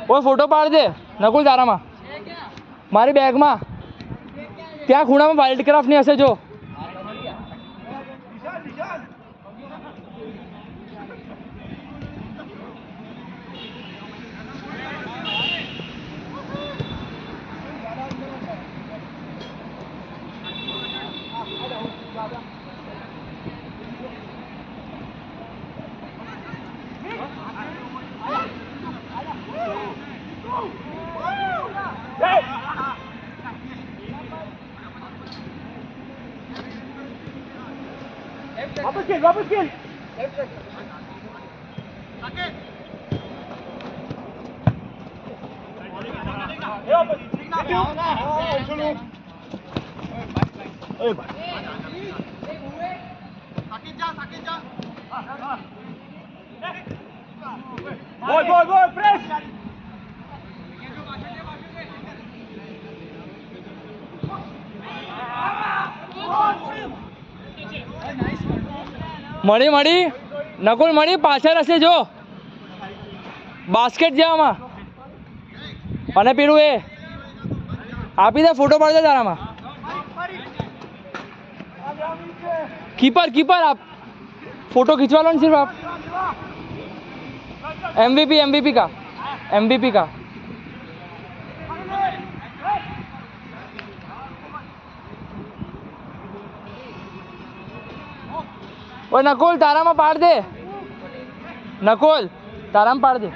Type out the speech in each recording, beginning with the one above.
वो फोटो पाड़ दे नकुल तारा में मारी बैग में त्या खूणा में वाइल्ड क्राफ्ट नहीं हसे जो वापस खेल बोल प्रेस मड़ी मड़ी नकुल मड़ी पाछळ हसे जो बास्केट जावा અને પેલું એ આપી દે ફોટો પાડી દે તારામાં कीपर कीपर आप फोटो खिंचवा लो ना सिर्फ आप एमवीपी का ओ नकुल तारा में पाड़ दे नकुल तारा में पाड़ दे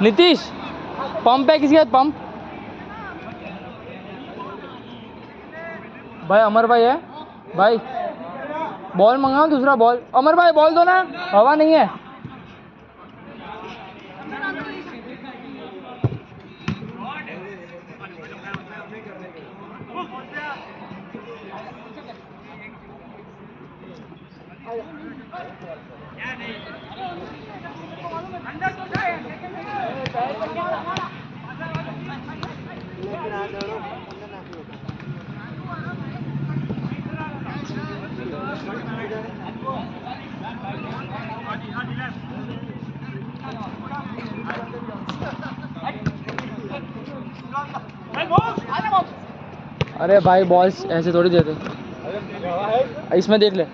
नीतीश पंप है किसी का पंप भाई अमर भाई है भाई बॉल मंगाओ दूसरा बॉल अमर भाई बॉल दो ना हवा नहीं है अरे भाई बॉल्स ऐसे थोड़ी देते इसमें देख ले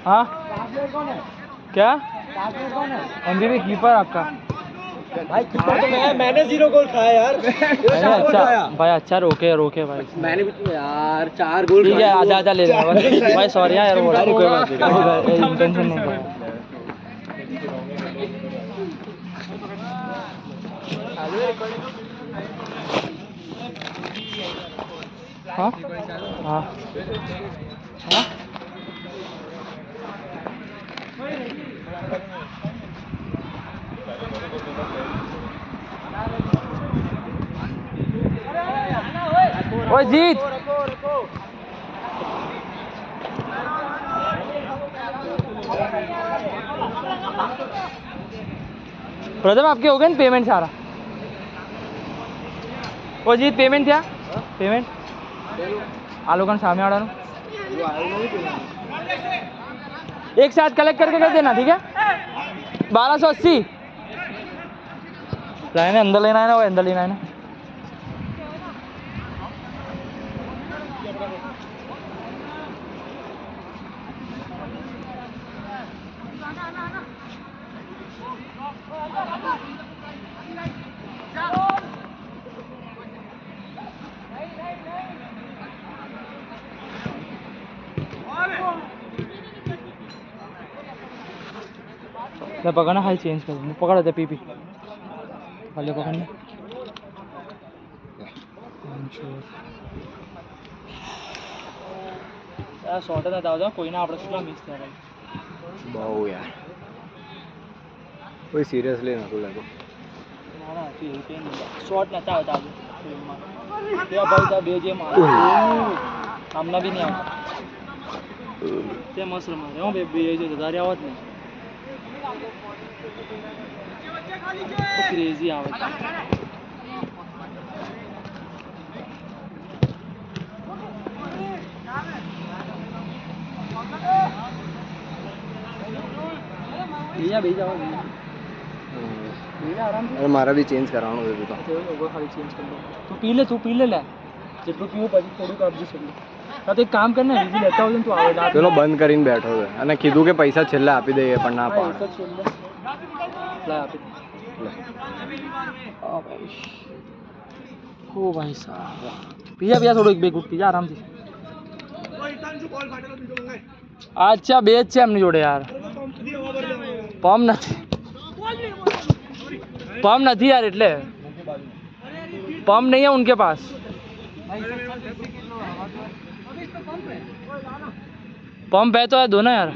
हाँ क्या एमबीबी कीपर आपका भाई कीपर तो मैंने 0 गोल खाया यार अच्छा भाई अच्छा रोके भाई मैंने भी तो यार 4 गोल ठीक है आधा ले लेना भाई सॉरी यार कोई बात नहीं इंटेंशन नहीं था हाँ हाँ हाँ ओ जीत प्रथम आपके हो गए ना पेमेंट सारा ओ जीत पेमेंट क्या पेमेंट आ लोगों सामने वाला एक साथ कलेक्ट करके कर देना ठीक है 1280 लाइन अंदर लेना है ना वो अंदर लेना है ना पकड़ना खाली चेंज कर पकड़ा था पीपी खाली पकड़ना यार शॉट नता આવતા કોઈના આપણે કેટલા મિસ થયા ભાઈ બહુ યાર કોઈ સિરિયસલી નતું લાગતું ના ના તું એવું કંઈ નહીં શોટ નતા આવતા આજે ફિલ્મમાં તે ભાઈ તા બે જે મારે આમના બી નહીં આવતા તે મસ્ત રમાડે હો બે જે વધારે આવત ને ક્રેઝી આવે બીજા બીજા આરામ અરે મારા બી ચેન્જ કરવાનું હતું તો ખાલી ચેન્જ કરી દો તું પી લે જેટલું પીવું પછી થોડુંક આપજે છેલ્લું તો એક કામ કર ને બીજી લેતા હોય તું આવે પેલો બંધ કરીને બેઠો છે અને કીધું કે પૈસા છેલ્લે આપી દઈએ પણ ના પાડે આપી ઓ ભાઈ સાહેબ પીજા થોડું એક બે ગુટ પીજા આરામથી અચ્છા બે જ છે એમની જોડે યાર पम नहीं यार એટલે पम नहीं है उनके पास पम्प है तो है दो ना यार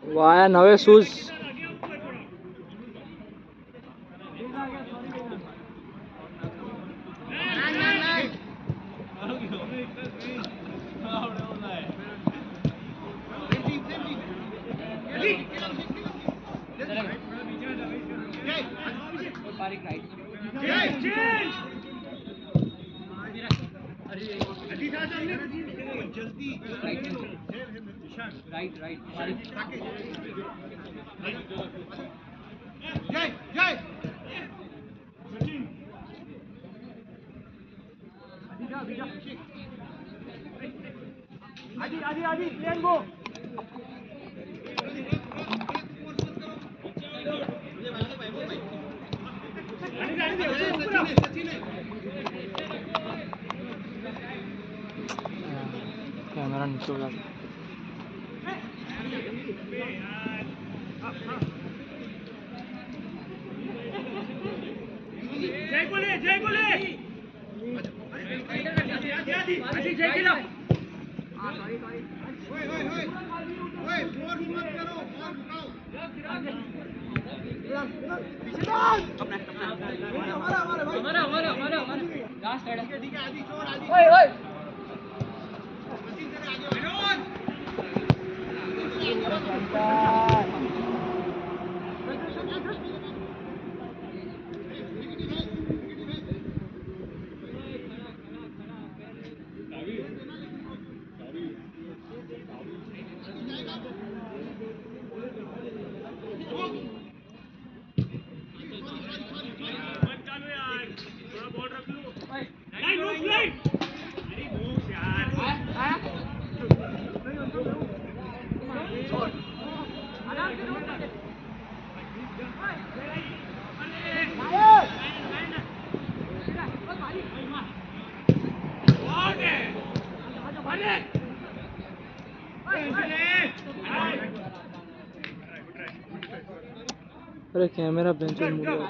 वाह नवे शूज कैमरा नीचे हो जाता है अरे कैमरा बेंच में मुड़ गया।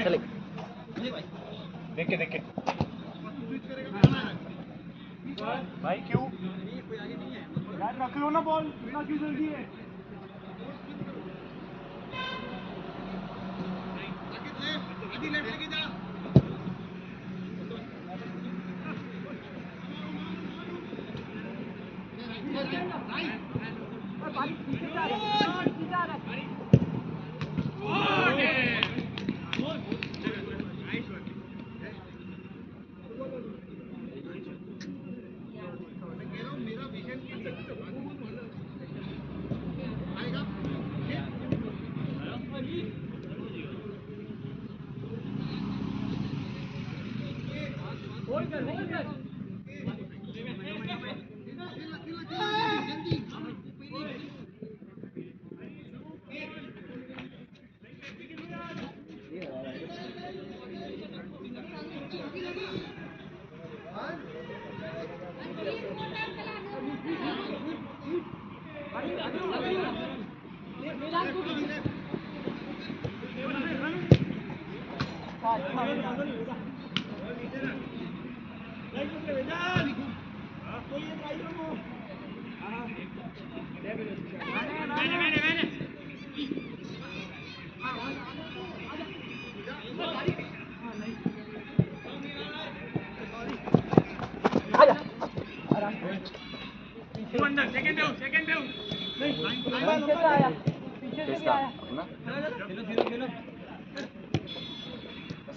चले देख के भाई क्यों यार रख लो ना बॉल इतना क्यों जल्दी है आधी लेफ्ट लेके जा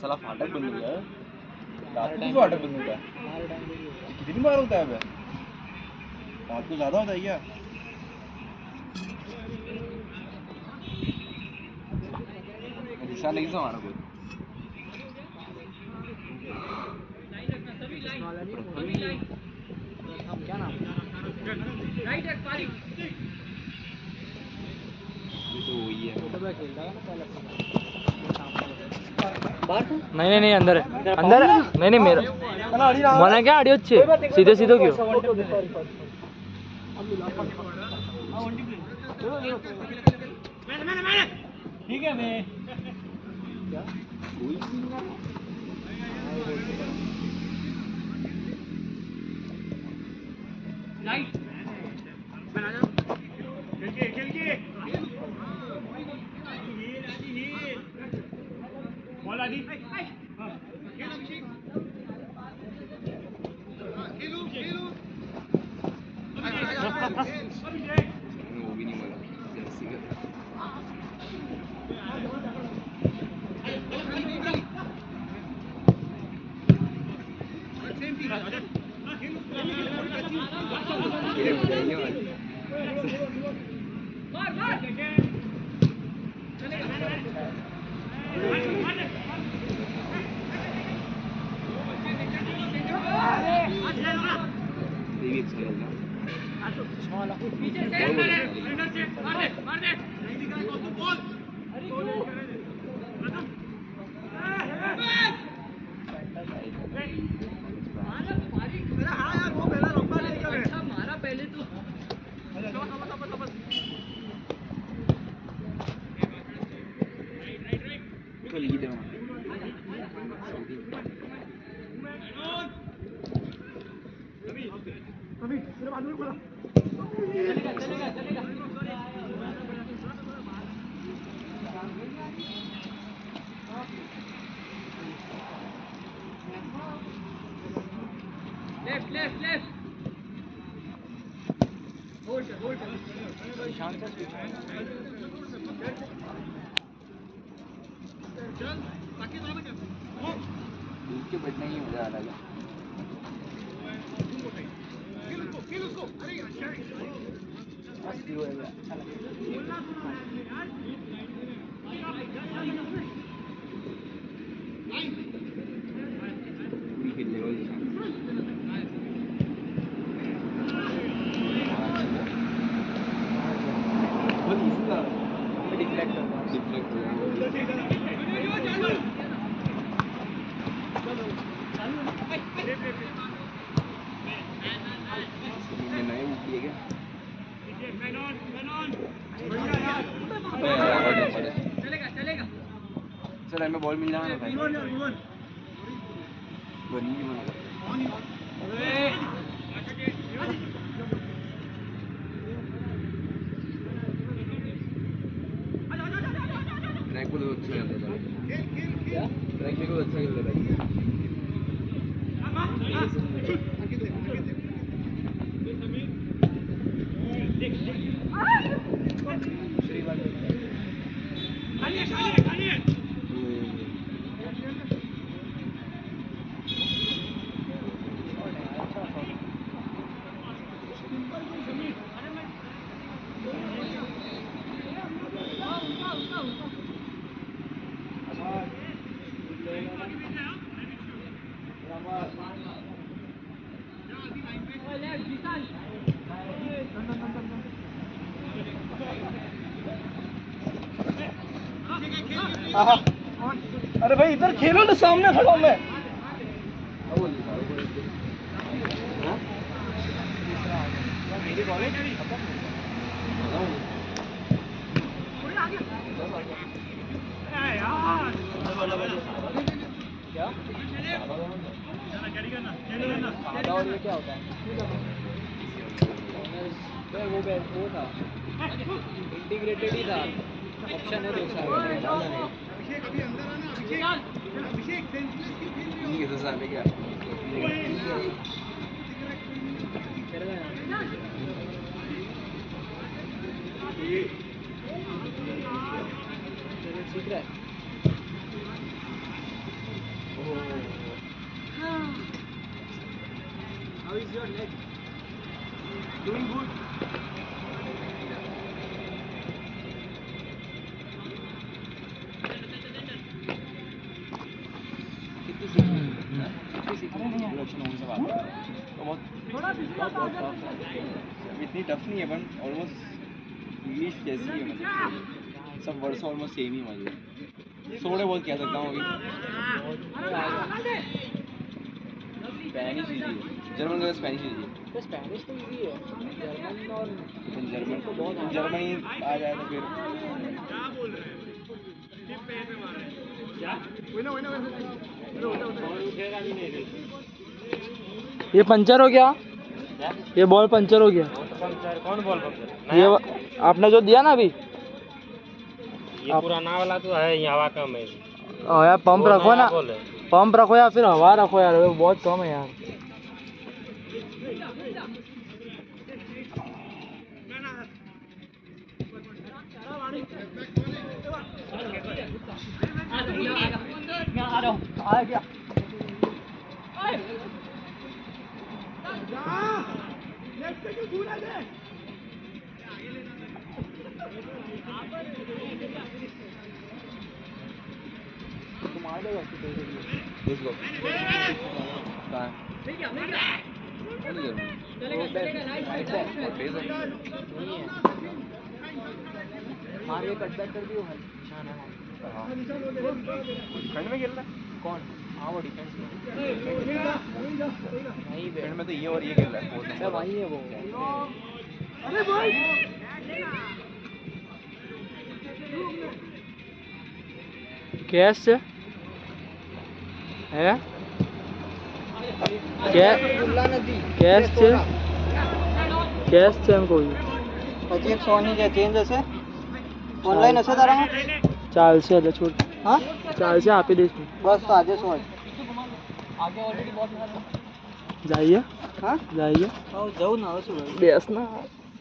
साला फाटक बंद हो गया है फाटक बंद होता है कितनी बार होता है बे रात को ज्यादा होता है क्या दिशा नहीं हमारा कोई क्या नाम राइट एट पारी तो वही है खेल रहा है ना पहले नहीं अंदर है अंदर नहीं मेरा मना क्या आड़ी होच्छे सीधे सीधे क्यों ठीक है मैं राइट बना जा खेल के बॉल आदि खेल अभिषेक खेलो खेलो अभिषेक वो भी नहीं बोला मार तो लीड है लेफ्ट होल्ड शांत से के बैठने ही मजा आ रहा है मस्ती होएगा अच्छा लगेगा पूरी खेल लेगा बहुत इजी था डिफ्लेक्ट होगा डिफ्लेक्ट हो नए उठी है क्या चलेगा सर हमें बॉल मिल जाना था बनी नहीं बना ट्रैक को तो अच्छा खेल रहा है क्या ट्रैक में को अच्छा खेल रहा है दूसरी बार अरे भाई इधर खेलो ना सामने खड़ा हूं मैं मेरी बॉल क्या सादा और ये क्या होता है वो था इंटीग्रेटेड ही था ऑप्शन है दूसरा ये तो साले क्या सीख रहा है How is your leg? Doing good. कितनी सीख रहे हैं लक्षण होने से बात तो बहुत इतनी टफ नहीं है बन ऑलमोस्ट इंग्लिश जैसी है मतलब सब वर्ड्स ऑलमोस्ट सेम ही मतलब थोड़े बहुत कह सकता हूँ अभी स्पेनिश इजी है जर्मन का स्पेनिश इजी है तो स्पेनिश तो इजी है जर्मन और जर्मन तो बहुत जर्मन ही आ जाए तो फिर क्या बोल रहे हैं ये पंचर हो गया ये बॉल पंचर हो गया कौन बॉल पंक्चर ये आपने जो दिया ना अभी ये पुराना वाला तो है ये हवा कम है यार पंप वो रखो नया ना बॉल है। पंप रखो या फिर हवा रखो यार वो बहुत कम है यार मैं आ रहा हूँ आ गया तुम आ जाओ लेट्स गो कहाँ है मार के कट बैक कर दियो भाई निशान है डिफेंड में खेल रहा है कौन हाँ वो डिफेंस में नहीं डिफेंड में तो ये और ये खेल रहा है फोर्थ अच्छा नंबर वही है वो अरे भाई કેશ છે હે કેશ છે કેશ છે એમ કહું છું હજી એક 100 ની જે ચેન્જ હશે ઓનલાઈન હશે તારામાં ચાલશે એટલે છોડ હા ચાલશે આપી દઈશું બસ તો આજે 100 જઈએ હા જઈએ જવું ને હવે શું બેસ ના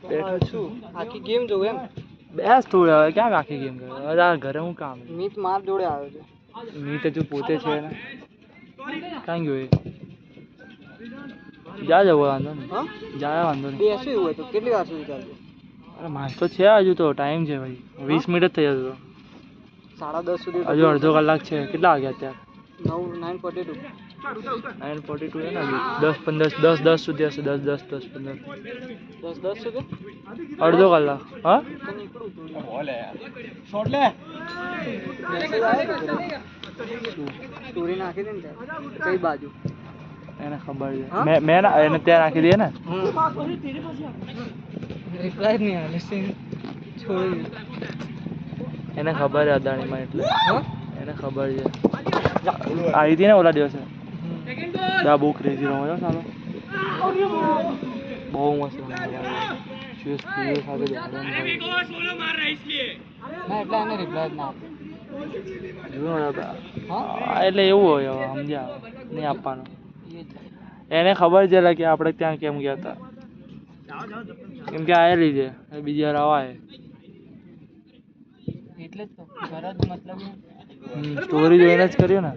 બેઠો છું આખી ગેમ જોઉં એમ બેસ થોડે હવે ક્યાં આખી ગેમ કરે હવે આ ઘરે હું કામ મીત માર જોડે આવ્યો છે મીત હજુ પોતે છે ને કાંઈ ગયો એ જા જવો વાંધો નહીં હા જાય વાંધો નહીં બેસું એવું હોય તો કેટલી વાર સુધી ચાલશે અરે માસ તો છે હજુ તો ટાઈમ છે ભાઈ 20 મિનિટ જ થઈ જતો 10:30 સુધી હજુ અડધો કલાક છે કેટલા વાગ્યા અત્યારે 9:42 9:42 છે ને હજુ 10 સુધી હશે 10 15 10 સુધી અડધો કલાક હા તો નીકળું છું બોલ યાર શોટ લે મેસેજ આવ્યો તો સ્ટોરી નાખી દે ને ત્યાં કઈ બાજુ એને ખબર છે હા? મેં ના એને ત્યાં નાખી દે ને રિપ્લાય જ નહીં આવે છોડી એને ખબર છે અદાણીમાં એટલે હા એને ખબર છે આવી હતી ને ઓલા દિવસે બહુ ક્રેઝી રમે છે સાલો બહુ મસ્ત રમે છે ભાઈ સાથે બેઠા ના એટલે એને રિપ્લાય જ ના આપે હા એટલે એવું હોય હવે સમજ્યા નહીં આપવાનું એને ખબર છે એટલે કે આપણે ત્યાં કેમ ગયા હતા કેમ કે આવેલી છે બીજી વાર આવાય એટલે જ તો ઘર જ મતલબ સ્ટોરી જોઈને જ કર્યું ને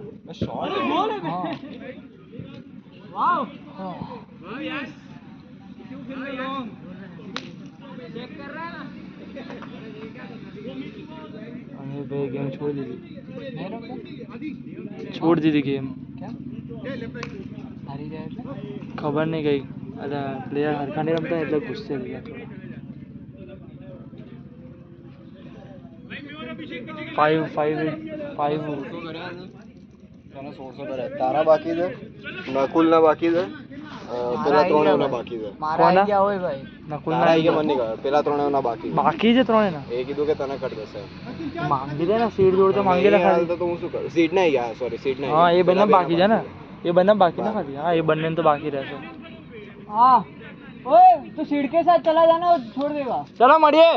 અને ભાઈ ગેમ છોડી દીધી ગેમ હારી જાય એટલે ખબર નહીં કઈ એટલે પ્લેયર હરખા નહીં રમતા એટલે ગુસ્સે થઈ ગયા ફાઈવ તારા બાકી છે નકુલ ના બાકી છે પેલા ત્રણ ના બાકી છે મારા આઈ ગયા હોય ભાઈ નકુલ તારા આઈ ગયા મને નહીં ખબર પેલા ત્રણ ના બાકી છે બાકી છે ત્રણે ના એ કીધું કે તને કટ દેશે માંગી દે ને સીટ જોડે તો માંગી લે ખાલી તો હું શું કરું સીટ ના ગયા સોરી સીટ ના હા એ બંને બાકી છે ને એ બંને બાકી ના ખાલી હા એ બંને તો બાકી રહેશે हाँ ओए तू सीढ़ के साथ चला जाना और छोड़ देगा चलो मरिए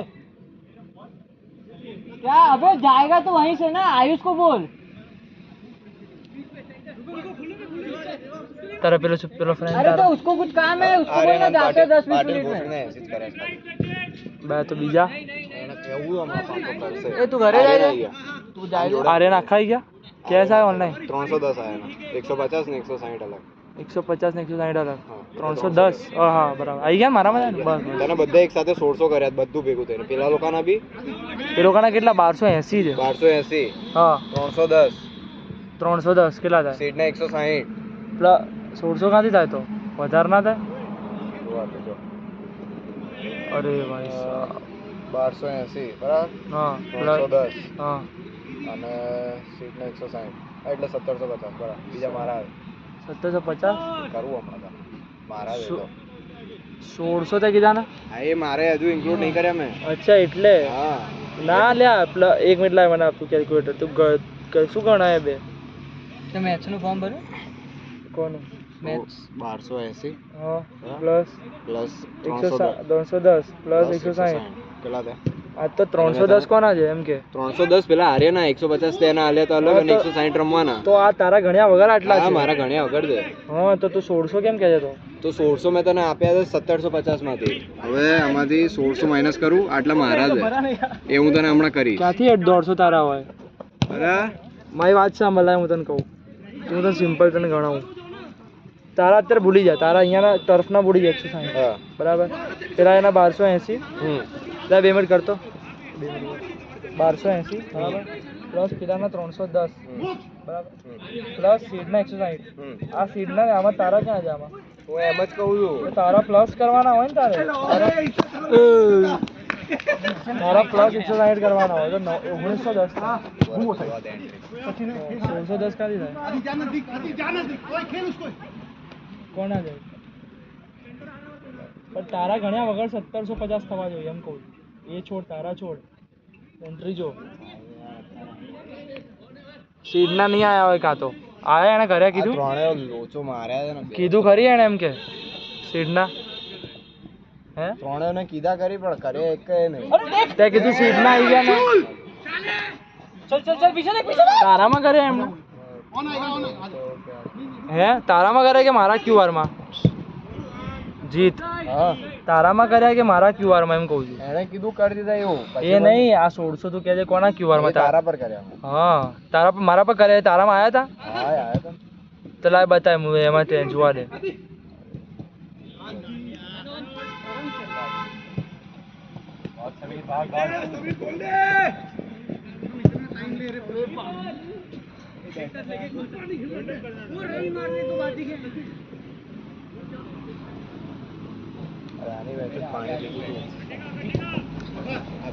क्या अबे जाएगा तो वहीं से ना आयुष को बोल तारा पेलो फ्रेंड अरे तो उसको कुछ काम है उसको बोलना जाते 10-20 मिनट में બે તો બીજા ए तू घरे जा रहा तू जाएगा આર્યન આખા આવી ગયા કેસ આવ્યો ઓનલાઈન 310 आया ना 150 ने 160 अलग 150 ને 160 અલગ 310 હા બરાબર આવી ગયા મારામાં બસ તને બધા એક સાથે 1600 કર્યા બધું ભેગું થઈને પેલા લોકોના બી એ લોકોના કેટલા 1280 છે 1280 હા 310 310 કેટલા થાય સીટ ના 160 પ્લસ 1600 ક્યાંથી થાય તો વધારે ના થાય અરે ભાઈ સાહેબ 1280 બરાબર હા 310 હા અને સીટ ના 160 એટલે 1750 બરાબર બીજા મારા 1750 કરવું હમણાં તો મારા દે તો 1600 તે કીધા ને હા એ મારે હજુ ઇન્ક્લુડ નહીં કર્યા મેં અચ્છા એટલે હા ના લ્યા એક મિનિટ લાવ મને આપતું કેલ્ક્યુલેટર તું શું ગણાય બે તે મેથ્સ નું ફોર્મ ભર્યું કોનું મેથ્સ 1280 હા પ્લસ પ્લસ 310 પ્લસ 160 કેટલા થયા આ તો 310 કોના છે એમ કે 310 પેલા આર્યના 150 તેના આલ્યા તો અલગ અને 160 રમવાના તો આ તારા ગણ્યા વગર આટલા હા છે મારા ઘણ્યા વગર છે હા તો તું 1600 કેમ કહે છે તો 1600 મેં તને આપ્યા છે 1750 માંથી હવે આમાંથી 1600 માઇનસ કરું આટલા મારા છે એ હું તને હમણાં કરીશ ક્યાંથી 150 તારા હોય અરે મારી વાત સાંભળ હું તને કહું હું તને સિમ્પલ તને ગણાવું તારા અત્યારે ભૂલી જા તારા અહીંયાના ટર્ફના ભૂલી જાય 160 હા બરાબર પેલા એના 1280 લે 2 મિનિટ કરતો 1280 બરાબર પ્લસ પેલાના 310 બરાબર પ્લસ સીડના 160 આ સીડના આમાં તારા ક્યાં છે આમાં હું એમ જ કહું છું તારા પ્લસ કરવાના હોય ને તારે તારા પ્લસ 160 કરવાના હોય તો 1910 1610 કાઢી થાય કોના જાય પણ તારા ગણ્યા વગર 1750 થવા જોઈએ એમ કહું એ છોડ તારા છોડ એન્ટ્રી જો સીડના નહીં આયા હોય કાં તો આયા એને ઘરે કીધું ત્રણે લોચો માર્યા છે ને કીધું ખરી એને એમ કે સીડના હે ત્રણેયને કીધા કરી પણ કરે એક નહીં તે કીધું સીડના આવી ગયા ને તારામાં કરે એમ હે તારામાં કરે કે મારા ક્યુઆર માં જીત હા તારામાં કર્યા કે મારા ક્યુઆર માં એમ કહું છું એને કીધું કરી દીધા એવું એ નહીં આ 1600 તું કહેજે કોના ક્યુઆર માં તારા પર કર્યા હા તારા પર મારા પર કરે તારામાં આયા તા હા આયા તો તો લાય બતાય હું એમાં તે જોવા દે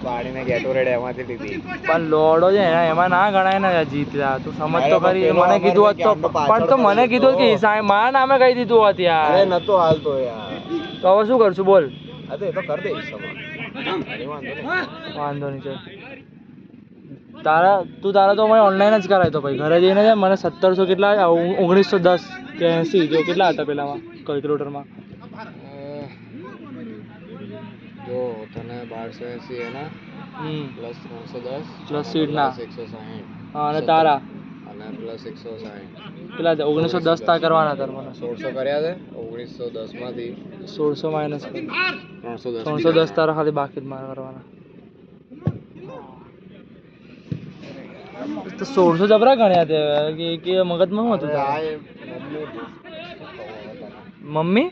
પાણીને ગેટોરેડ એમાંથી લીધી પણ લોડો છે એમાં ના ગણાય ને જીત્યા તું સમજ તો ખરી મને કીધું હોત તો પણ તો મને કીધું કે હિસાબ મારા નામે કહી દીધું હોત યાર અરે નતો હાલતો યાર તો હવે શું કરશું બોલ હા તો એ તો કરી દઈશ વાંધો નહીં ચાલ તારા તો મને ઓનલાઈન જ કરાય તો ભાઈ ઘરે જઈને છે મને 1700 કેટલા 1910 કે 80 જો કેટલા હતા પેલામાં કેલ્ક્યુલેટરમાં જો તને 1280 એના પ્લસ 310 પ્લસ સીડના 160 હા અને તારા અને પ્લસ 160 કેટલા છે 1910 તા કરવાના તાર મને 1600 કર્યા છે 1910 માંથી 1600 માઇનસ 310 310 તારા ખાલી બાકી જ મારા કરવાના તો 1600 જબરા ગણ્યા તે કે મગજમાં શું હતું તારા? મમ્મી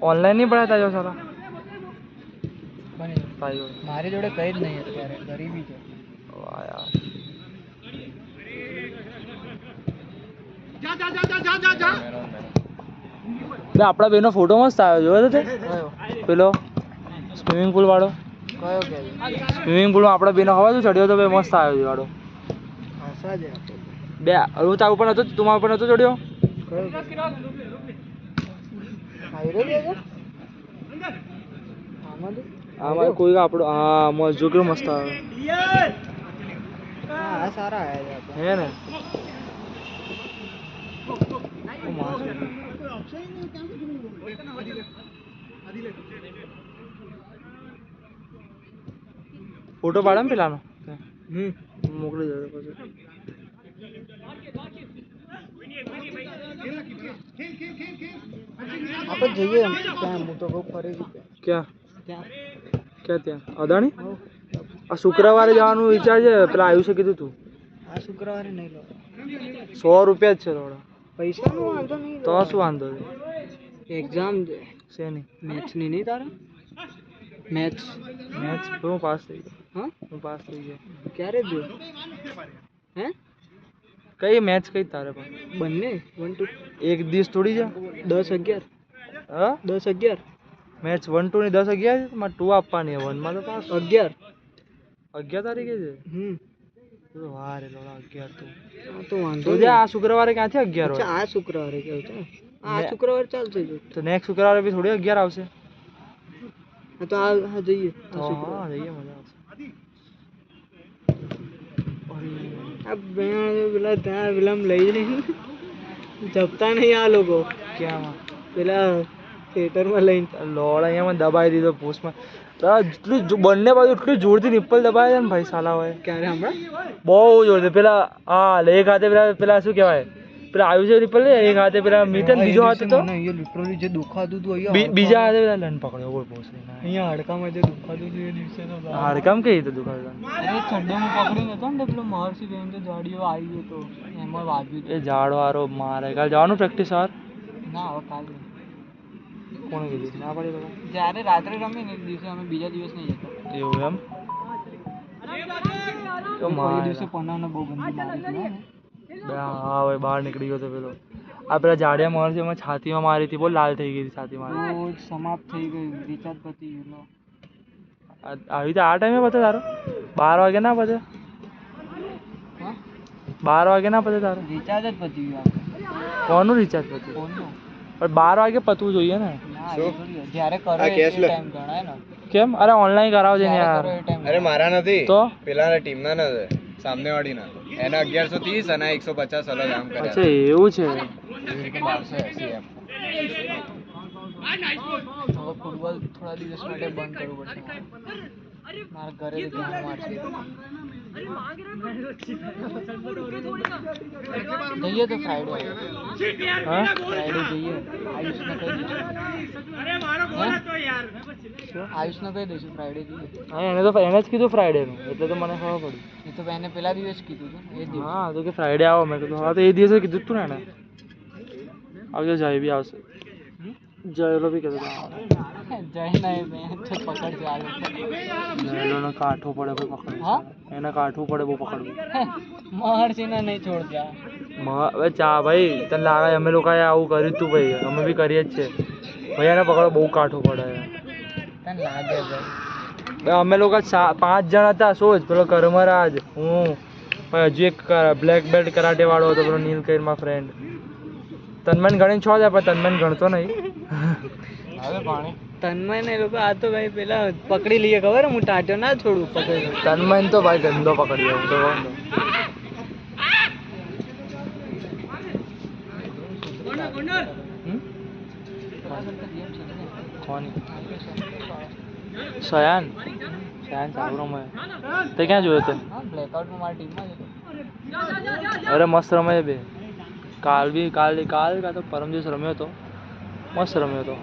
ઓનલાઈન નહીં પડાતા જો સારા મારી જોડે કઈ જ નહીં અત્યારે ગરીબી છે વાહ યાર બે આપણા બેનો ફોટો મસ્ત આવ્યો જોયો તો તે પેલો સ્વિમિંગ પુલ વાળો કયો કે સ્વિમિંગ પુલમાં આપણા બેનો હવા શું ચડ્યો તો બે મસ્ત આવ્યો છે વાળો બે હું તાર ઉપર નતો તું મારા ઉપર નતો ચડ્યો આમાં કોઈ આપણો હા મસ્ત જો કેટલો મસ્ત આવે સારા હે ને ફોટો પાડે ને પેલાનો મોકલી દે પછી આપણે જઈએ ત્યાં હું તો કહું ફરી ક્યાં ત્યાં અદાણી આ શુક્રવારે જવાનું વિચાર છે પેલા આયુષે કીધું તું આ શુક્રવારે નહીં લો 100 રૂપિયા જ છે થોડા પૈસાનો વાંધો નહીં તો શું વાંધો છે એક્ઝામ છે નહીં મેથ્સની નહીં તારે મેથ્સ હું પાસ થઈ ગયો હા હું પાસ થઈ ગયો ક્યારે જો હે કઈ મેથ્સ કઈ તારે પણ બંને 1 2 એક દિવસ થોડી જા 10 11 હા 10 11 મેથ્સ 1 2 ની 10 11 માં 2 આપવાની 1 માં તો પાસ 11 તારીખે છે તો વારે લોડા 11 તો વાંધો તો આ શુક્રવારે ક્યાંથી 11 હોય આ શુક્રવારે કેવું છે આ શુક્રવારે ચાલશે તો નેક્સ્ટ શુક્રવારે બી થોડી 11 આવશે તો હા જઈએ હા જઈએ મજા આવશે આ પેલા ત્યાં વિલમ લઈ જઈને જપતા નહીં આ લોકો ક્યાં પેલા થિયેટરમાં લઈને લોડ અહીંયામાં દબાઈ દીધો પોસ્ટમાં જેટલું બંને બાજુ એટલું જોરથી નિપ્પલ દબાય છે ને ભાઈ સાલા હોય ક્યારે હમણાં બહુ જોરથી પેલા હા એક હાથે પેલા શું કહેવાય પેલા આયુષે નિપ્પલ લે એક હાથે પેલા મિતન બીજો હાથ હતો લિટરલી જે દુખાતું હતું બીજા હાથે પેલા લન પકડ્યો બોલ પોસ અહીંયા હાડકામાં જે દુખાતું હતું એ દિવસે તો હાડકામ કઈ રીતે દુખાતું અરે છડ્ડામાં પકડીને હતો ને પેલો મહર્ષિ બેન તો જાડીઓ આવી ગયો તો એમાં વાગ્યું એ ઝાડ વાળો મારે કાલ જવાનું પ્રેક્ટિસ વાર ના હવે કાલ કોણે કીધું ના પડી બાબા જ્યારે રાત્રે રમીએ ને દિવસે અમે બીજા દિવસ નહીં જતા એવું એમ તો મારા દિવસે પનાવને બહુ ગંદી મારી હા હવે બહાર નીકળી ગયો તો પેલો આ પેલા જાડિયા મહર્ષિ એમાં છાતીમાં મારી હતી બહુ લાલ થઈ ગઈ હતી છાતીમાં સમાપ્ત થઈ ગઈ રિચાર્જ પતી ગયું આવી રીતે આ ટાઈમે પતે તારો 12 વાગે ના પતે 12 વાગે ના પતે તારો રિચાર્જ જ પતી ગયું કોનું રિચાર્જ પત્યું કોનું પણ 12 વાગે પતવું જોઈએ ને. જ્યારે કરો એ ટાઈમ ગણાય ને. કેમ? અરે ઓનલાઈન કરાવજે ને યાર. અરે મારા નથી તો પેલા ટીમના નથી, સામેવાળીના. એના 1130 અને 150 અલગ આમ કર્યા. અચ્છા એવું છે. એવી રીતે 1280 એમ. હવે ફૂટબોલ થોડા દિવસ માટે બંધ કરવું પડશે મારા ઘરે ગામ મારશે. જઈએ તો ફ્રાઈડે. હા ફ્રાઈડે જઈએ. આયુષને કહી દઈશું. આયુષને કહી દઈશું ફ્રાઈડે જઈએ. હા એને જ કીધું ફ્રાઈડે નું, એટલે તો મને ખબર પડી. એ તો એને પેલા દિવસ કીધું હતું એ દિવસ. હા તો કે ફ્રાઈડે આવો. મેં કીધું હા તો એ દિવસે કીધું તું ને એને. આવજો, જય બી આવશે. જયલો બી કીધું જય નહીં તો પકડ ચાલે. જયલોને કાઠું પડે બહુ પકડવું. હા એને કાઠું પડે બહુ પકડવું. મહર્ષિને નહીં છોડતા. હવે ચા ભાઈ તને લાગે અમે લોકોએ આવું કર્યું જ તું ભાઈ, અમે બી કરીએ જ છે ભાઈ. એને પકડો બહુ કાઠું પડે. તને લાગે ભાઈ અમે લોકો 5 જણ હતા. સોચ પેલો કરમરાજ, હું, પછી હજુ એક બ્લેક બેલ્ટ કરાટે વાળો હતો પેલો નીલકંઠ ફ્રેન્ડ. તન્મન ગણીને 6 જાય પણ તન્મન ગણતો નહીં. હવે પાણી તન્મય ને લોકો આ તો ભાઈ પેલા પકડી લઈએ ખબર હું ટાંટો ના છોડું પકડી. તન્મન તો ભાઈ ગંદો પકડી હું તો કહું. સયાન ચાલુ રમે. તે ક્યાં જોયો તે? બ્લેકઆઉટમાં મારી ટીમમાં જ હતો. અરે મસ્ત રમે બે. કાલ કાં તો પરમ દિવસ રમ્યો હતો, મસ્ત રમ્યો હતો.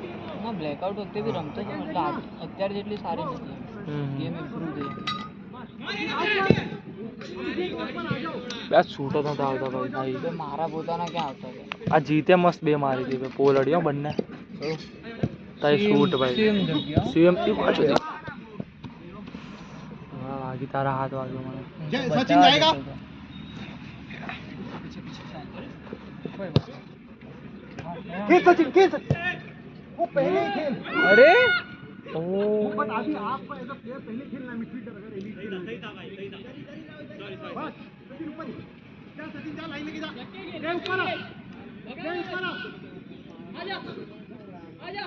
ના બ્લેકઆઉટ વખતે બી રમતો હતો એટલે અત્યારે જેટલી સારી નથી. ગેમ ઇમ્પ્રૂવ થઈ. બે છૂટો નતા આવતા ભાઈ. મારા પોતાના ક્યાં આવતા હતા? આ જીતે મસ્ત 2 મારી હતી પોલડીઓ બંને. તારી શૂટ ભાઈ સીએમ થી પાછો. હા વાગી તારા હાથ વાગ્યો મને. સચિન જાયગા. खेल सचिन खेल वो पहले ही खेल. अरे ओ अभी आपको एज अ प्लेयर पहले खेलना मिडफील्डर अगर एलिट बस सचिन ऊपर जा सचिन जा लाइन लेके जा ले ऊपर आ आजा आजा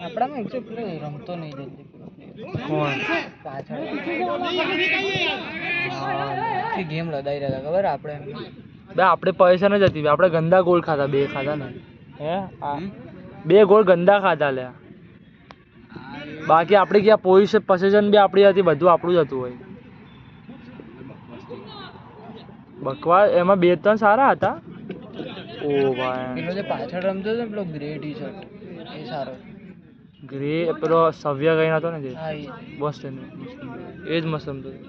આપણામાં એક પેલો રમતો નહીં જલ્દી. કોણ? પાછળ ગેમ લડાઈ રહ્યા ખબર આપણે. બે આપણે પૈસા ન જતી, આપણે ગંદા ગોળ ખાધા, 2 ખાધા ને. હે 2 ગોળ ગંદા ખાધા લ્યા. બાકી આપણે ક્યાં પોઝિશન બી આપણી હતી, બધું આપણું જ હતું ભાઈ. બકવાસ એમાં 2-3 સારા હતા. ઓ ભાઈ પેલો જે પાછળ રમતો હતો પેલો ગ્રે ટી શર્ટ એ સારો. ગ્રે પેલો સવ્ય ગઈ હતો ને જે. હા બસ એ જ મસ્ત રમતો હતો.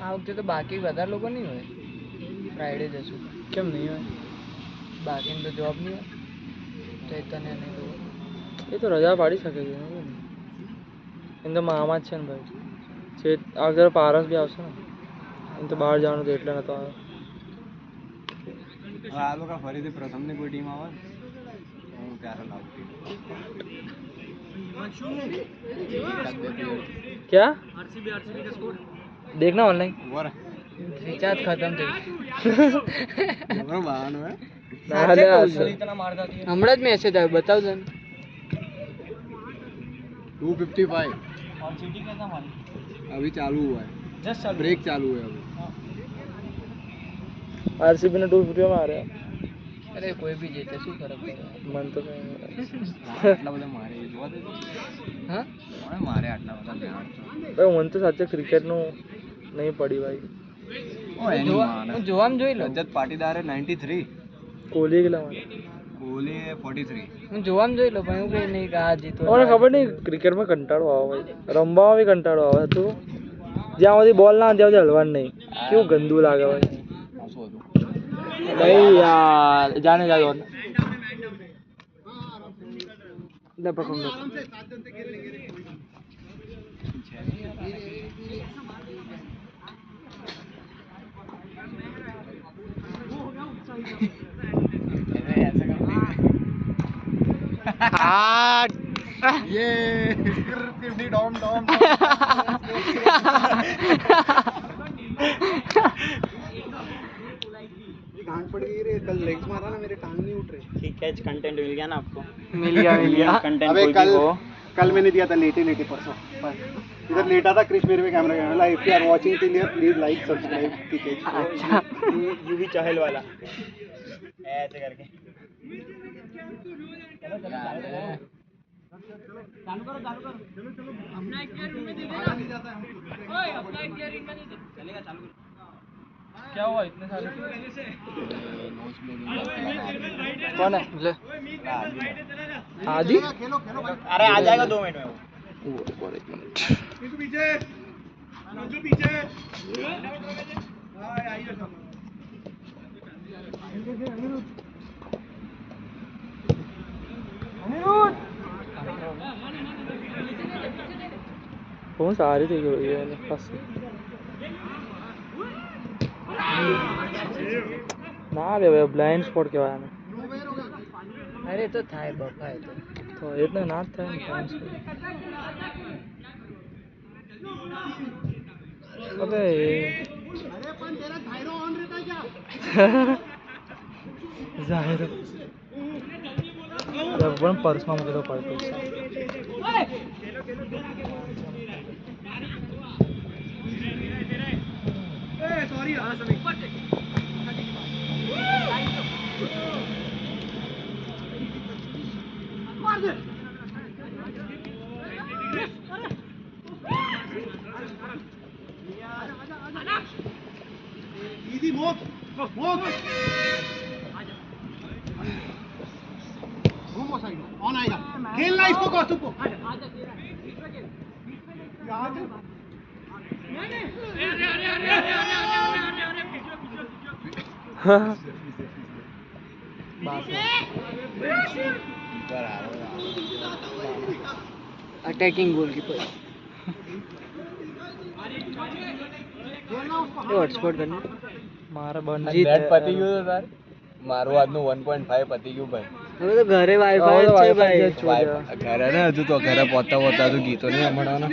આ વખતે તો બાકી બધા લોકો નહીં હોય. ફ્રાઈડે જશું. કેમ નહીં હોય? બાકીને તો જોબ નહીં હોય. ચૈતન્ય નહીં તો એ તો રજા પાડી શકે છે એમ તો મામા જ છે ને ભાઈ. છે આ વખતે પારસ બી આવશે ને. એમ તો બહાર જવાનું તો એટલે નતો આવ્યો. આ લોકો ફરીથી પ્રથમની કોઈ ટીમ આવે હું ત્યારે લાવતી. क्या देखना ऑनलाइन रिचार्ज खत्म થઈ ગયો બહાનો હે હમણાં જ મેસેજ આવ્યો બતાવજો ને 255 और चीटिंग कैसा मारी? अभी चालू हुआ है जस्ट चालू ब्रेक चालू है अभी आरसीबी ने 250 में आ रहा है. अरे कोई भी जीते શું ફરક પડે मन तो આટલા બધા મારે જોવા દે હા કોણે મારે આટલા બધા ધ્યાન ભાઈ મન તો સાચે ક્રિકેટ નું નહીં પડી ભાઈ. ઓ એની માને હું જોવામાં જોઈ લો રજત પાટીદારે 93 કોહલી કેટલા મારે? કોહલી 43 હું જોવામાં જોઈ લો પણ હું કઈ નહીં કે આ જીતો મને ખબર નહીં ક્રિકેટમાં કંટાળો આવે ભાઈ. રમવામાં બી કંટાળો આવે તું જ્યાં સુધી બોલ ના ત્યાં સુધી હલવાનું નહીં. કેવું ગંદુ લાગે ભાઈ. શું હતું नहीं यार जाने जा दो ले पकड़ लो ये टिप्पणी डॉम डॉम टांग पड़ गई रे, कल लेग्स मारा ना, मेरे टांग नहीं उठ रहे। ठीक है, कंटेंट मिल गया ना आपको? मिल गया कंटेंट अबे कोई कल भी हो। कल मैंने दिया था लेटे परसों इधर लेटा था, क्रिश मेरे पे camera camera, if you are watching till here please like subscribe. ठीक है, अच्छा यू भी चाहल वाला ऐसे करके। क्या हुआ इतने सारे? कौन है? ले आदि। अरे आ जाएगा 2 मिनट में वो। एक मिनट। कौन सा आ रही थी ये फर्स्ट ना बे ब्लाइंड स्पॉट के बारे में। अरे तो था बफा है तो इतना ना था ब्लाइंड स्पॉट। अबे जाहिर जब वन पर्स में मुझे तो पड़ती सॉरी हां सभी मार दे। इजी मोक घूमो साइड ऑन आएगा, खेलना इसको कौस्तुभ को। अटैकिंग गोलकीपर हॉटस्पॉट करना મારા બંજી નેટ પતી ગયું તો તાર મારું આજનું 1.5 પતી ગયું ભાઈ. હવે તો ઘરે વાઈફાઈ છે ભાઈ ઘરે ને હજુ તો ઘરે પહોંચતા પહોંચતા હજુ ગીતો નહીં સાંભળવાના.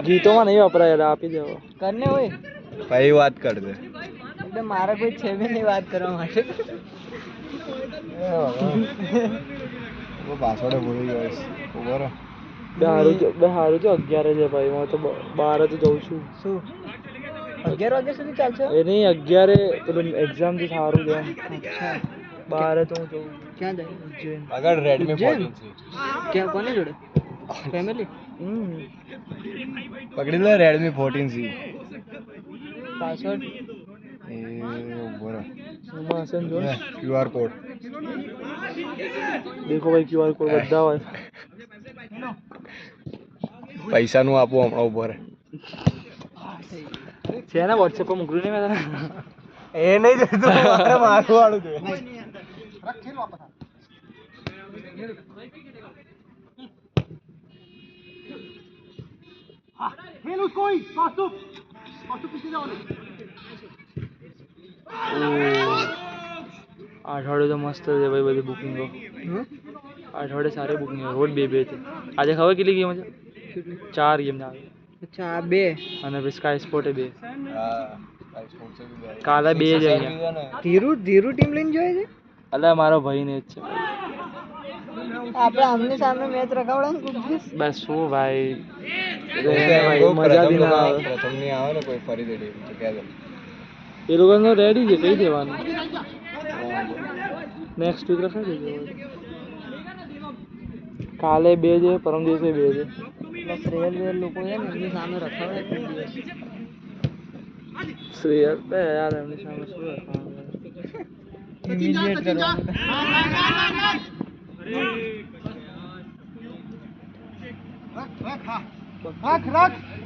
ગીતોમાં નહીં વપરાય યાર આપી દેવો કરને હોય ભાઈ વાત કરજે. એટલે મારે કોઈ છે બી નહીં વાત કરવા માટે પાસવર્ડ ભૂલી ગયો ઉભો રહો. બે હારું જો 11 છે ભાઈ હું તો 12 તો જઉં છું શું 11 વાગ્યા સુધી ચાલશે એ નહીં 11 પેલું એક્ઝામ થી સારું છે અચ્છા 12 તો હું જઉં ક્યાં જાય ઉજ્જૈન આગળ રેડમી 14 છે ક્યાં કોને જોડે ફેમિલી પકડી લે રેડમી 14 છે પાસવર્ડ એ ઉભો રહો માસન જો QR કોડ देखो भाई QR कोड બધા હોય પૈસા નું આપો હમણાં ઉભો રહે છે ને WhatsApp પર મોકલું નહીં મેં તને એ નહીં જોઈતું મારે મારું વાળું જોઈએ खेल उसको ही कौस्तुभ पीछे जाओ અઠવાડિયું તો મસ્ત છે ભાઈ બધી બુકિંગો અઠવાડિયે સારી બુકિંગ રોજ બે છે આજે ખબર કેટલી ગેમ છે 4 ગેમ આવે અચ્છા આ 2 અને પછી સ્કાય સ્પોર્ટ 2 હા સ્કાય સ્પોર્ટ છે બી કાલે 2 જ અહીંયા ધીરુ ટીમ લઈને જોઈએ છે અલા મારો ભાઈ ને જ છે આપણે આમને સામે મેચ રખાવડા ને કુછ બસ શું ભાઈ મજા દી ના આવે પ્રથમ ની આવે ને કોઈ ફરી દે તો કહે દે એ લોકોને રેડી છે કહી દેવાનું નેક્સ્ટ વીક રખાઈ દેજો કાલે 2 છે પરમ દિવસે 2 છે બસ રેલ લોકો છે ને એમની સામે રખાવે કોઈ દિવસ શ્રેયર બે યાર એમની સામે શું રખાવે ઇમિડિયેટ કરવાનું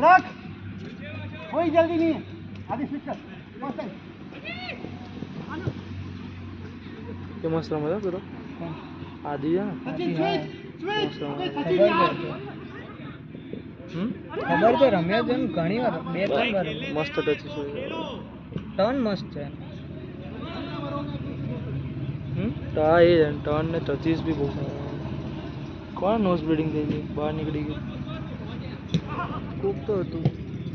रख कोई जल्दी नहीं है आदि स्विच कर કે મસ્ત રમે પેલો આદિ છે ને ખબર છે રમ્યા છે ઘણી વાર 2-3 વાર મસ્ત ટચ છે ટર્ન મસ્ત છે તો આ એ ટર્ન ને ટચીસ બી બહુ સારા કોણ નોઝ બ્લીડિંગ થઈ ગઈ, બહાર નીકળી ગયું. ખૂબ તો હતું.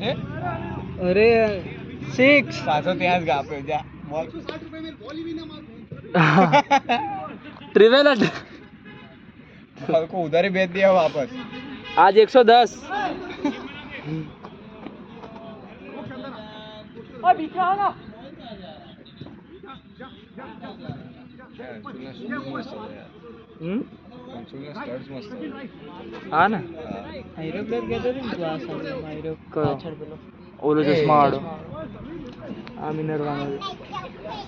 હે અરે 6 પાછો ત્યાં જ ગાપ્યો જા બોલ ट्रिवेलट को उधर ही भेज दिया वापस आज 110 હા ને હાઈરો પ્લેયર કહેતો હતો ને તું આ સામે હાઈરો પાછળ પેલો ઓલો ચશ્મા વાળો આ મિનરવાનો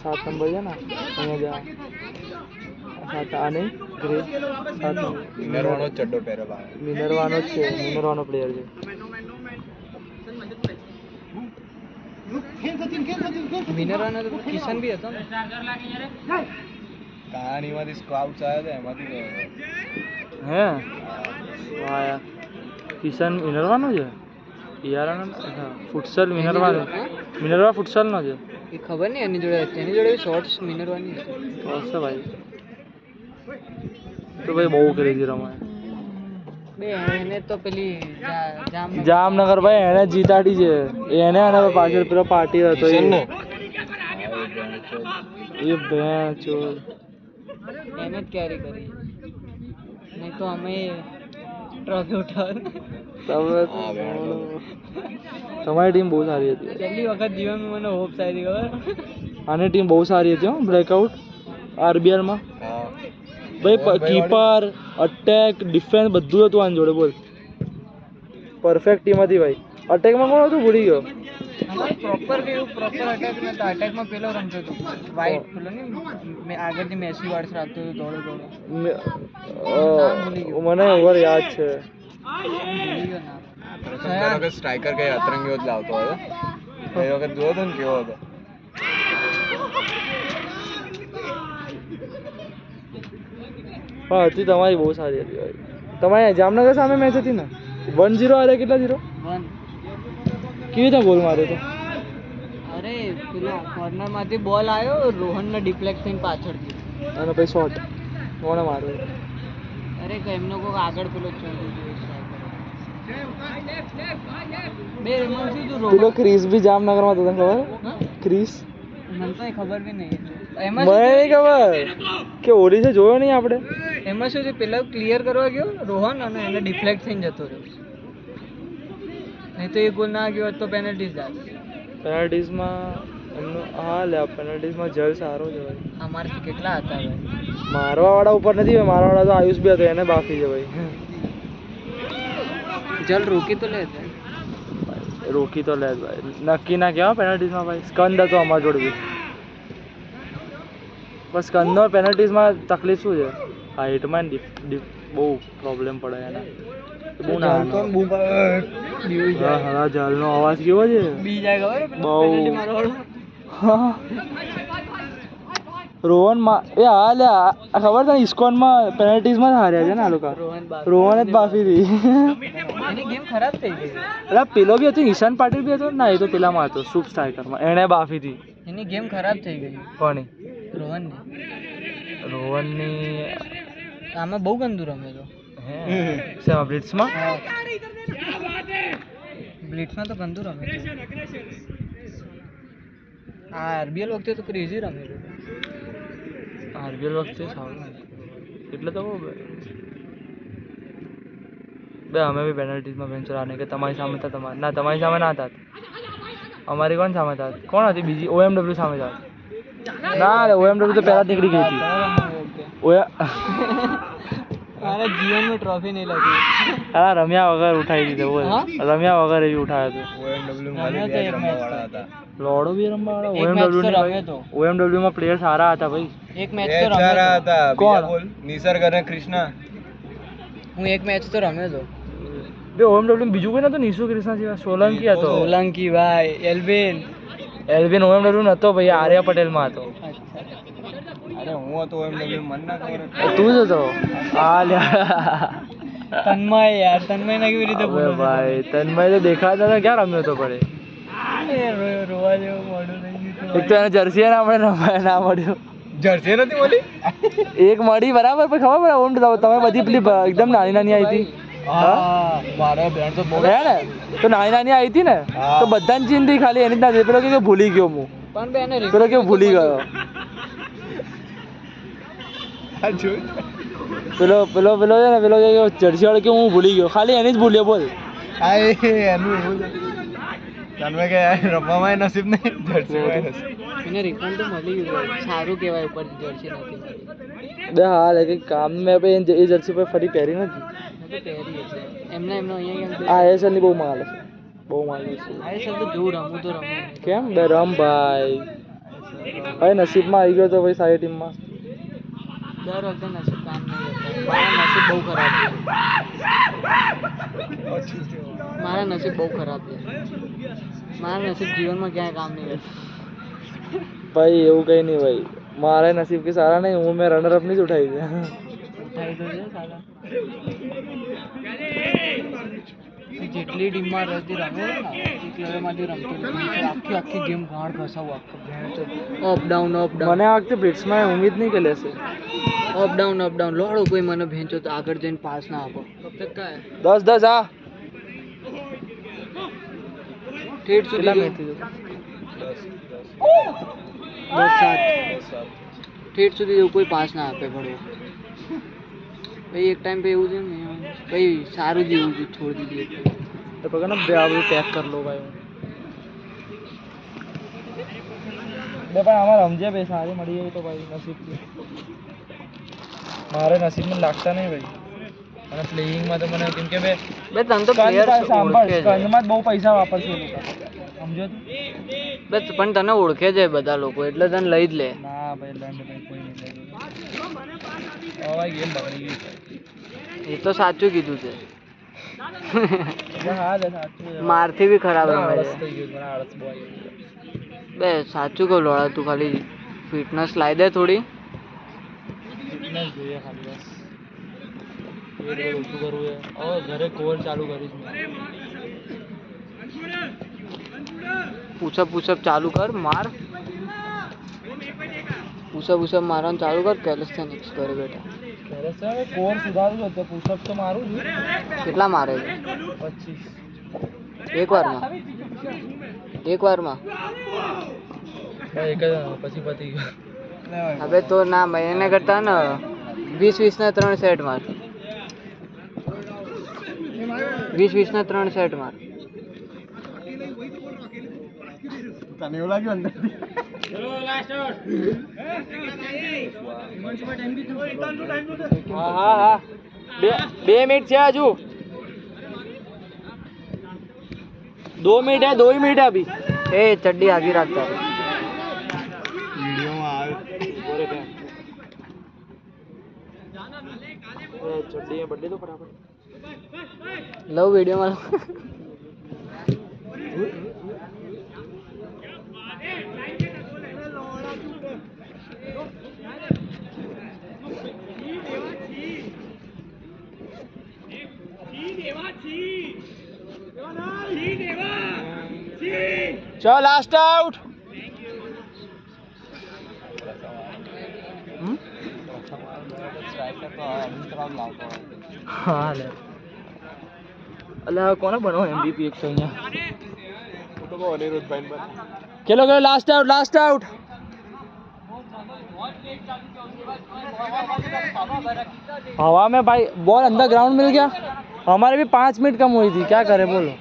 7 નંબર છે ને અહીંયા જા 7 આ નહીં ગ્રે 7 મિનરવાનો ચડ્ડો પહેરે બા મિનરવાનો જ છે મિનરવાનો પ્લેયર છે મિનરવાનો તો કિશન બી હતો ને કહાનીમાંથી સ્કાઉટ્સ આવ્યા હતા એમાંથી હે વાહ કિશન મિનરવાનો છે યારાનો ફુટસલ મિનરવાનો મિનરવા ફુટસલનો છે એ ખબર નહીં એની જોડે શોર્ટ્સ મિનરવાની હશે ભાઈ તો ભાઈ બહુ ક્રેઝી રમાય બે એને તો પેલી જામનગર ભાઈ એને જીતાડી છે એને અને પાછળ પેલો પાર્ટી હતો એ ભેં ચોર એને જ કેરી કરી નહીં તો અમે ટ્રોફી ઉઠાવ તમારી ટીમ બહુ સારી હતી પહેલી વખત જીવનમાં મને હોપ સારી ખબર આની ટીમ બહુ સારી હતી હો બ્રેકઆઉટ આરબીએલમાં ભાઈ કીપર અટેક ડિફેન્સ બધું હતું આની જોડે બોલ પરફેક્ટ ટીમ હતી ભાઈ અટેકમાં કોણ હતું ભૂલી ગયો પ્રોપર અટેક નતો અટેકમાં પેલો રમતો હતો વાઇટ પેલો ને આગળથી મેસી વાળસ રાખતો હતો દોડો મને ઓવર યાદ છે સ્ટ્રાઇકર કઈ અતરંગીઓ જ લાવતો હતો એ વખત જોયો હતો ને કેવો હતો હા હતી તમારી બહુ સારી હતી ભાઈ તમારી જામનગર સામે મેચ હતી ને 1-0 હારે કેટલા 0 કેવી રીતે ગોલ માર્યો તો અરે પેલો કોર્નરમાંથી બોલ આવ્યો રોહનને ડિફ્લેક્ટ થઈને પાછળ ગયો અને પછી શોટ કોણે માર્યો અરે એમનો કોઈ આગળ પેલો પેલો ક્રિસ બી જામનગરમાં હતો તને ખબર ક્રિસ મને તો ખબર બી નહીં એમાં મને નહીં ખબર કે ઓડિશા જોયો નહીં આપણે એમાં શું છે પેલા ક્લિયર કરવા ગયો રોહન અને એને ડિફ્લેક્ટ થઈને જતો રહ્યો નહીં તો એ ગોલ ના ગયો તો પેનલ્ટીઝ જાય પેનલ્ટીઝમાં એમનું હા લે પેનલ્ટીઝમાં જલ સારો છે ભાઈ અમારે કેટલા હતા ભાઈ મારવાવાળા ઉપર નથી મારવાવાળા તો આયુષ બી હતો એને બાફી છે ભાઈ જલ રોકી તો લે ભાઈ નક્કી ના કહેવાય પેનલ્ટીઝમાં ભાઈ સ્કંદ હતો અમારા જોડે બી બસ સ્કંદનો પેનલ્ટીઝમાં તકલીફ શું છે હાઇટમાં બહુ પ્રોબ્લેમ પડે એને બહુ નાનો હા જલનો અવાજ કેવો છે બહુ રોહન એ હા લે ખબર તને ઇસ્કોનમાં પેનલ્ટીઝમાં જ હાર્યા છે ને આ લોકો રોહન જ બાફી હતી એની ગેમ ખરાબ થઈ ગઈ એટલે પેલો બી હતો ઈશાન પાટીલ બી હતો ના એ તો પેલામાં હતો સુપ સ્ટ્રાઇકરમાં એણે બાફી હતી એની ગેમ ખરાબ થઈ ગઈ કોની રોહનની આમાં બહુ ગંદુ રમે તો શેમાં બ્લિટ્સમાં તો ગંદુ રમે આ આરબીએલ વખતે તો ક્રેઝી રમે આરબીએલ વખતે સારું એટલે તો બે અમે બી પેનલ્ટીઝમાં વેન્ચર આને કે તમારી સામે હતા તમારી સામે ના હતા અમારી કોણ સામે હતા કોણ હતી બીજી OMW સામે હતા ના OMW તો પહેલા જ નીકળી ગઈ હતી અરે જીવનમાં ટ્રોફી નહીં લાગી હા રમ્યા વગર ઉઠાવી દીધો બોલ રમ્યા વગર એવી ઉઠાવ્યો હતો લોડો બી રમવાવાળા OMW માં પ્લેયર સારા હતા ભાઈ એક મેચ તો સારા હતા કોણ નિસર્ગ અને કૃષ્ણા હું એક મેચ તો રમ્યો હતો બે OMW બીજું કોઈ નતો નિશુ કૃષ્ણા જેવા સોલંકી હતો સોલંકી ભાઈ એલ્વિન OMW નતો ભાઈ આર્યા પટેલમાં હતો અરે હું હતો OMW મન ના ખબર તું જ હતો આ લ્યા તન્મય યાર તન્મય ના કેવી રીતે બોલો ભાઈ તન્મય તો દેખાતા હતા ક્યાં રમ્યો તો પડે રોવા જેવું મોડું થઈ ગયું એક તો એને જર્સી ના આપણે ના મળ્યો જર્સી નથી બોલી એક મળી બરાબર પણ ખબર પડે ઓમ તમે બધી પેલી એકદમ નાની નાની આવી હતી હા મારા બેન તો બહુ હે ને તો નાની નાની આવી હતી ને તો બધાને ચીન થી ખાલી એની જ ના થઈ. પેલો કે ભૂલી ગયો હું પણ બે એને પેલો કે ભૂલી ગયો આ જોઈ પેલો પેલો પેલો છે ને પેલો કે જર્સી વાળો કે હું ભૂલી ગયો ખાલી એની જ ભૂલ્યો બોલ. આ એનું એવું છે તને કે રમવામાં નસીબ નહીં જર્સીમાં નસીબ એને રિફંડ તો મળી ગયું સારું કહેવાય ઉપર જર્સી નથી બે હાલ એક કામ મેં એ જર્સી પર ફરી પહેરી નથી. પહેરી છે એમને અહીંયા આ એસએલ ની બહુ માલ છે બહુ માલ છે. આ સર તો જોઉં રમું તો રમું કેમ બે રમ ભાઈ ભાઈ નસીબમાં આવી ગયો તો ભાઈ સારી ટીમમાં. દર વખતે નસીબ કામ નહીં કરતા. મારા નસીબ બહુ ખરાબ છે મારા નસીબ બહુ ખરાબ છે મારા નસીબ જીવનમાં ક્યાંય કામ નહીં કરતા. ભાઈ એવું કઈ નહીં ભાઈ મારે નસીબ કે સારા નહીં હું મેં રનર અપ નહીં જ ઉઠાવી દે ઉઠાઈ તો છે સારા જેટલી ટીમમાં રમતી રમે ને એક લેવલમાંથી રમતો નથી. આખી આખી ગેમ ગાંડ ઘસાવું આખો અપ ડાઉન મને આ વખતે બ્રિટ્સમાં ઉમ્મીદ નહીં કે લેશે. અપ ડાઉન લોડો કોઈ મને ભેંચો તો આગળ જઈને પાસ ના આપો તબ તક કાય 10-10 આ ઠેઠ કેટલા સુધી મેચ થઈ 10-7 ઠેઠ સુધી એવું કોઈ પાસ ના આપે ભણવું. ભાઈ એક ટાઈમ पे એવું છે ને ભાઈ સારું જેવું છે છોડી દીધી तो पकड़ ना बे आप पैक कर लो भाई बे भाई हमारा समझे भाई सारी मड़ी है तो भाई नसीब की मारे नसीब में लागता नहीं भाई અને પ્લેઇંગ માં તો મને કેમ કે બે બે તને તો પ્લેયર સાંભળ કંદમાં બહુ પૈસા વાપરશે એ લોકો સમજો બસ પણ તને ઓળખે છે બધા લોકો એટલે તને લઈ જ લે. ના ભાઈ લંડ ભાઈ કોઈ નહીં લે હવે ગેમ બગડી ગઈ એ તો સાચું કીધું છે હા લે સાચું મારથી બી ખરાબ રમે આળસ છે થઈ ગયું મને આળસ બહુ આવી ગયું બે સાચું કહું લોડા તું ખાલી ફિટનેસ લાવી દે થોડી ફિટનેસ જોઈએ ખાલી બસ પેટ બધું ઓછું કરવું છે હવે ઘરે કોલ ચાલુ કરીશ મેં પુશઅપ ચાલુ કર માર પુશઅપ મારવાનું ચાલુ કર કેલિસ્થેનિક્સ કરે બેટા. ત્યારે સર કોર સુધારું છું તો પુશઅપ તો મારું છું કેટલા મારે છે 25 એક વારમાં ભાઈ એક જ પછી પતી ગયું હવે તો ના મહિને કરતા ને 20 ના 3 સેટ માર 20 ના 3 સેટ માર. તને એવું લાગ્યું અંદર હા હા હા બે મિનિટ છે હજુ 2 मिनट है 2 ही मिनट है अभी એ ચડ્ડી આગી રાખતા વિડીયોમાં આવે चड्डी में बर्थडे तो बराबर લવ વિડીયોમાં चल लास्ट आउट हाँ ले अल्लाह कौन बनो एमवीपी एक तो यहाँ તો કહો અનિરુદ્ધભાઈ બન चलो चलो लास्ट आउट हवा में भाई बॉल अंदर ग्राउंड मिल गया हमारे भी 5 मिनट कम हुई थी क्या करे बोलो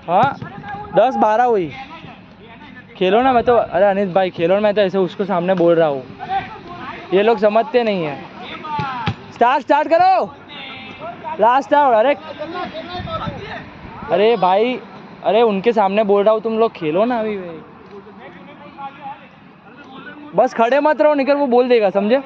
हाँ 10-12 हुई खेलो ना मैं तो अरे अनित भाई खेलो ना मैं तो ऐसे उसको सामने बोल रहा हूँ ये लोग समझते नहीं है स्टार्ट करो लास्ट आउट अरे भाई अरे उनके सामने बोल रहा हूँ तुम लोग खेलो ना अभी भाई बस खड़े मत रहो निकल वो बोल देगा समझे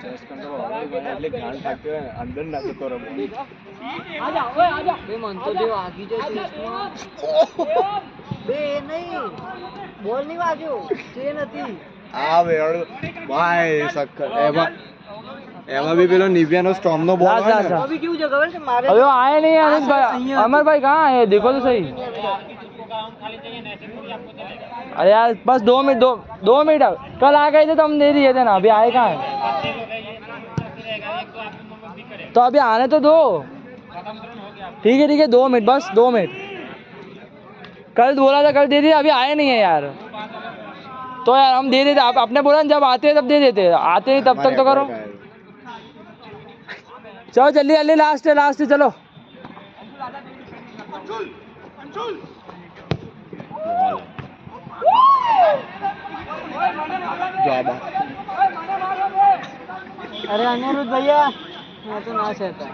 ચેસ કંટ્રોલ એટલે ગાંડ થાકતો હોય અંદર ના જતો રહો બે મન તો જેવો આગી જાય બે નહીં બોલ નહીં વાગ્યો તે નથી આ વેળ ભાઈ સક્કર એમાં એમાં બી પેલો નિવ્યાનો સ્ટોર્મનો બોલ લાસ્ટ હોય લાસ્ટ ને अभी क्यों जगह से मारे अबे वो आए नहीं अमित भाई अमर भाई कहाँ है देखो तो सही अरे यार बस 2 मिनट कल आ गए थे तो हम दे दिए थे ना अभी आए कहाँ है तो अभी आने तो दो ठीक है 2 मिनट बस 2 मिनट कल बोला था कल दे दिया अभी आए नहीं है यार तो यार हम दे देते आप आपने बोला ना जब आते हैं तब दे देते आते नहीं तब तक तो करो चलो जल्दी जल्दी लास्ट है चलो अरे अनिरुद्ध भैया मैं तो ना सहता